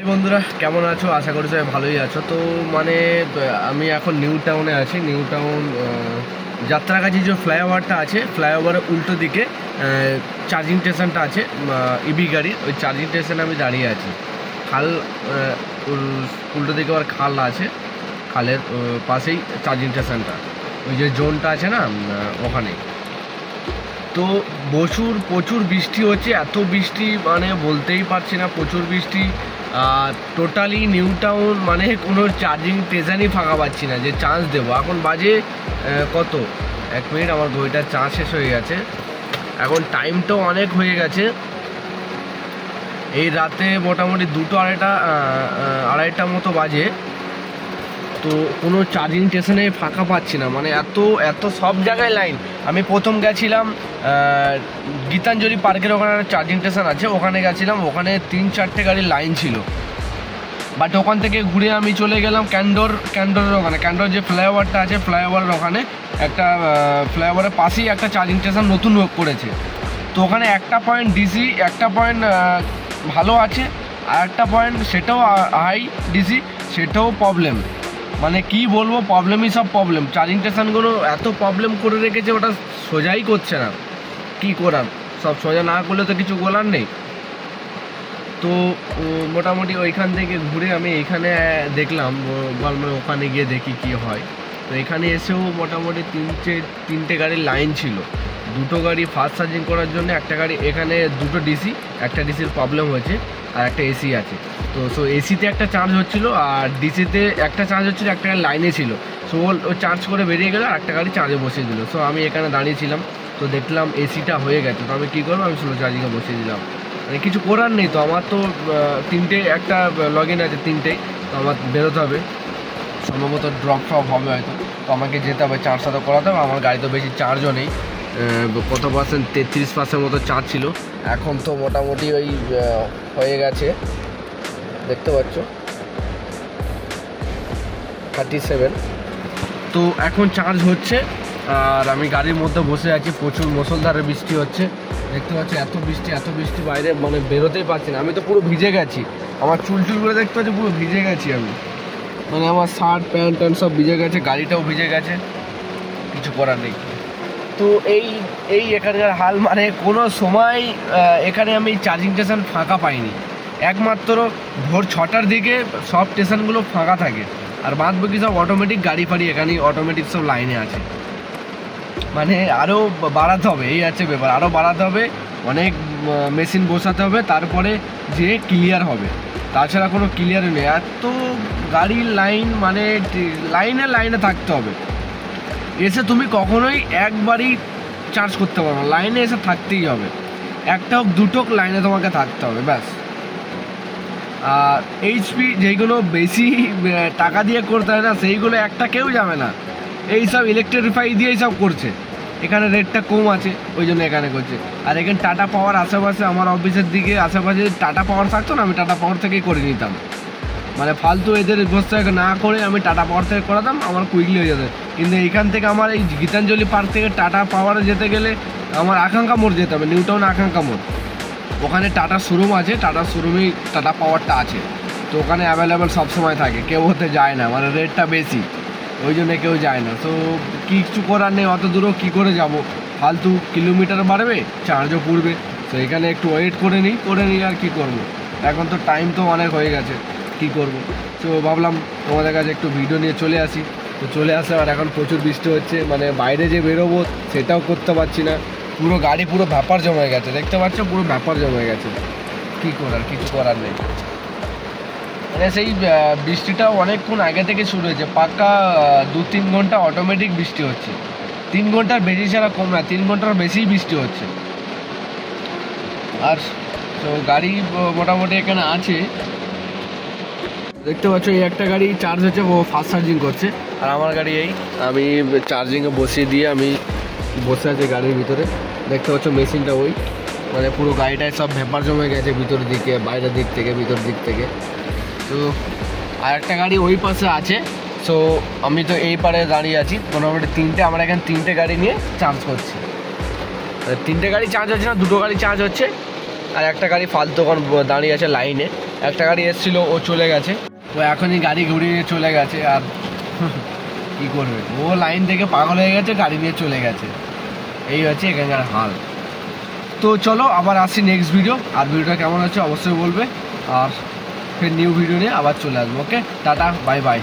বন্ধুরা কেমন আছো? আশা করি সবাই ভালোই আছো। তো মানে আমি এখন নিউ টাউনে আছি। নিউ টাউন যাত্রাগাছি যে ফ্লাইওভারটা আছে, ফ্লাইওভারের উল্টো দিকে চার্জিং স্টেশনটা আছে ইবি গাড়ির, ওই চার্জিং স্টেশনে আমি দাঁড়িয়ে আছি। খাল উল্টো দিকে আবার খাল আছে, খালের পাশেই চার্জিং স্টেশনটা, ওই যে জোনটা আছে না ওখানে। তো প্রচুর বৃষ্টি হচ্ছে, এত বৃষ্টি মানে বলতেই পারছি না, প্রচুর বৃষ্টি। টোটালি নিউ টাউন মানে কোনো চার্জিং স্টেশনই ফাঁকা পাচ্ছি না যে চার্জ দেবো। এখন বাজে কত, 1 মিনিট, আমার ঘড়িটার চার্জ শেষ হয়ে গেছে। এখন টাইমটাও অনেক হয়ে গেছে, এই রাতে মোটামুটি 2টো আড়াইটা মতো বাজে। তো কোনো চার্জিং স্টেশনে ফাঁকা পাচ্ছি না, মানে এত সব জায়গায় লাইন। আমি প্রথম গেছিলাম গীতাঞ্জলি পার্কের ওখানে চার্জিং স্টেশন আছে, ওখানে গেছিলাম, ওখানে 3-4টে গাড়ির লাইন ছিল। বাট ওখান থেকে ঘুরে আমি চলে গেলাম ক্যান্ডোরের ওখানে, ক্যান্ডোর যে ফ্লাইওভারটা আছে, ফ্লাইওভারের ওখানে একটা ফ্লাইওভারের পাশেই একটা চার্জিং স্টেশন নতুন করেছে। তো ওখানে একটা পয়েন্ট ডিসি, একটা পয়েন্ট ভালো আছে, আর একটা পয়েন্ট সেটাও হাই ডিসি, সেটাও প্রবলেম। মানে কি বলবো, প্রবলেমই সব প্রবলেম। চার্জিং স্টেশনগুলো এত প্রবলেম করে রেখেছে, ওটা সোজাই করছে না, কি করার। সব সোজা না করলে তো কিছু বলার নেই। তো মোটামুটি ওইখান থেকে ঘুরে আমি এইখানে দেখলাম, বললাম ওখানে গিয়ে দেখি কি হয়। তো এখানে এসেও মোটামুটি তিনটে গাড়ির লাইন ছিল। 2টো গাড়ি ফাস্ট চার্জিং করার জন্য, একটা গাড়ি এখানে 2টো ডিসি, একটা ডিসির প্রবলেম হয়েছে, আর একটা এসি আছে। তো এসিতে একটা চার্জ হচ্ছিলো, আর ডিসিতে একটা চার্জ হচ্ছিলো, একটা গাড়ি লাইনে ছিল। সো ও চার্জ করে বেরিয়ে গেলো, আর একটা গাড়ি চার্জে বসিয়ে দিল। সো আমি এখানে দাঁড়িয়েছিলাম, তো দেখলাম এসিটা হয়ে গেছে। তো আমি কী করবো, আমি স্লো চার্জিংয়ে বসিয়ে দিলাম। মানে কিছু করার নেই। তো আমার তো 3টে একটা লগ ইন আছে, 3টেই। তো আমার বেরোতে হবে, সম্ভবত ড্রপ হবে হয়তো। তো আমাকে যেতে হবে, চার্জটা তো করাতে হবে। আমার গাড়ি তো বেশি চার্জও নেই, কত পার্সেন্ট, 33% মতো চার্জ ছিল। এখন তো মোটামুটি ওই হয়ে গেছে, দেখতে পাচ্ছ 37। তো এখন চার্জ হচ্ছে, আর আমি গাড়ির মধ্যে বসে আছি। প্রচুর মুষলধারে বৃষ্টি হচ্ছে, দেখতে পাচ্ছি এত বৃষ্টি বাইরে মানে বেরোতেই পারছি না। আমি তো পুরো ভিজে গেছি, আমার চুলগুলো দেখতে পাচ্ছি পুরো ভিজে গেছি আমি, মানে আমার শার্ট প্যান্ট সব ভিজে গেছে, গাড়িটাও ভিজে গেছে, কিছু করার নেই। তো এই এখানকার হাল, মানে কোনো সময় এখানে আমি চার্জিং স্টেশন ফাঁকা পাইনি। একমাত্র ভোর 6টার দিকে সব স্টেশনগুলো ফাঁকা থাকে, আর বাদ বাকি সব অটোমেটিক গাড়ি ফাড়ি এখানেই অটোমেটিক সব লাইনে আছে। মানে আরও বাড়াতে হবে, এই আছে ব্যাপার, আরও বাড়াতে হবে, অনেক মেশিন বসাতে হবে, তারপরে যে ক্লিয়ার হবে। তাছাড়া কোনো ক্লিয়ারই নেই, এত গাড়ির লাইন, মানে লাইনে থাকতে হবে। এসে তুমি কখনোই একবারই চার্জ করতে পারো না, লাইনে এসে থাকতেই হবে। একটা হোক 2টো লাইনে তোমাকে থাকতে হবে, ব্যাস। আর এইচপি যেইগুলো বেশি টাকা দিয়ে করতে হয় না, সেইগুলো একটা কেউ যাবে না, এইসব ইলেকট্রিফাই দিয়েই সব করছে। এখানে রেটটা কম আছে, ওই জন্য এখানে করছে। আর এখানে টাটা পাওয়ার আশেপাশে, আমার অফিসের দিকে আশেপাশে টাটা পাওয়ার থাকতো না, আমি টাটা পাওয়ার থেকেই করে নিতাম। মানে ফালতু এদের বসে না করে আমি টাটা পাওয়ার থেকে করাতাম, আমার কুইকলি হয়ে যেত। কিন্তু এইখান থেকে আমার এই গীতাঞ্জলি পার্ক থেকে টাটা পাওয়ারে যেতে গেলে আমার আকাঙ্ক্ষা মোড় যেতে হবে, নিউ টাউন আকাঙ্ক্ষা মোড়। ওখানে টাটা শোরুম আছে, টাটা শোরুমেই টাটা পাওয়ারটা আছে। তো ওখানে অ্যাভেলেবেল সবসময় থাকে, কেউ হতে যায় না, মানে রেটটা বেশি, ওই জন্য কেউ যায় না। তো কিছু করার নেই, অত দূরও কী করে যাব, ফালতু কিলোমিটার বাড়বে, চার্জও পড়বে। তো এখানে একটু ওয়েট করে নিই আর কি করব। এখন তো টাইম তো অনেক হয়ে গেছে, কি করব। তো ভাবলাম তোমাদের কাছে একটু ভিডিও নিয়ে চলে আসি। তো চলে আসে, আর এখন প্রচুর বৃষ্টি হচ্ছে, মানে বাইরে যে বেরোবো সেটাও করতে পারছি না, পুরো গাড়ি পুরো ব্যাপার জমে গেছে, দেখতে পাচ্ছ পুরো ব্যাপার জমে গেছে, কি করার, কিছু করার নেই। মানে সেই বৃষ্টিটাও অনেকক্ষণ আগে থেকে শুরু হয়েছে, পাক্কা 2-3 ঘন্টা অটোমেটিক বৃষ্টি হচ্ছে। 3 ঘন্টার বেশি ছাড়া কম না, 3 ঘন্টার বেশিই বৃষ্টি হচ্ছে। আর তো গাড়ি মোটামুটি এখানে আছে, দেখতে পাচ্ছ এই একটা গাড়ি চার্জ হচ্ছে, ও ফাস্ট চার্জিং করছে। আর আমার গাড়ি আমি চার্জিংয়ে বসিয়ে দিয়ে আমি বসে আছি গাড়ির ভিতরে, দেখতে পাচ্ছ মেশিনটা ওই, মানে পুরো গাড়িটায় সব ভেপার জমে গেছে ভিতরের দিকে, বাইরের দিক থেকে, ভিতর দিক থেকে। তো আর একটা গাড়ি ওই পাশে আছে। সো আমি তো এই পারে দাঁড়িয়ে আছি, মোটামুটি আমরা এখানে 3টে গাড়ি নিয়ে চার্জ করছি। 3টে গাড়ি চার্জ হচ্ছে না, 2টো গাড়ি চার্জ হচ্ছে, আর একটা গাড়ি ফালতু দাঁড়িয়ে আছে লাইনে। একটা গাড়ি এসেছিলো, ও চলে গেছে, ও এখনই গাড়ি ঘুরিয়ে চলে গেছে। আর কি করবে, ও লাইন থেকে পাগল হয়ে গেছে, গাড়ি নিয়ে চলে গেছে। এই হচ্ছে এখানকার হাল। তো চলো আবার আসি নেক্সট ভিডিও, আর ভিডিওটা কেমন হচ্ছে অবশ্যই বলবে, আর ফের নিউ ভিডিও নিয়ে আবার চলে আসবো। ওকে, টাটা, বাই বাই।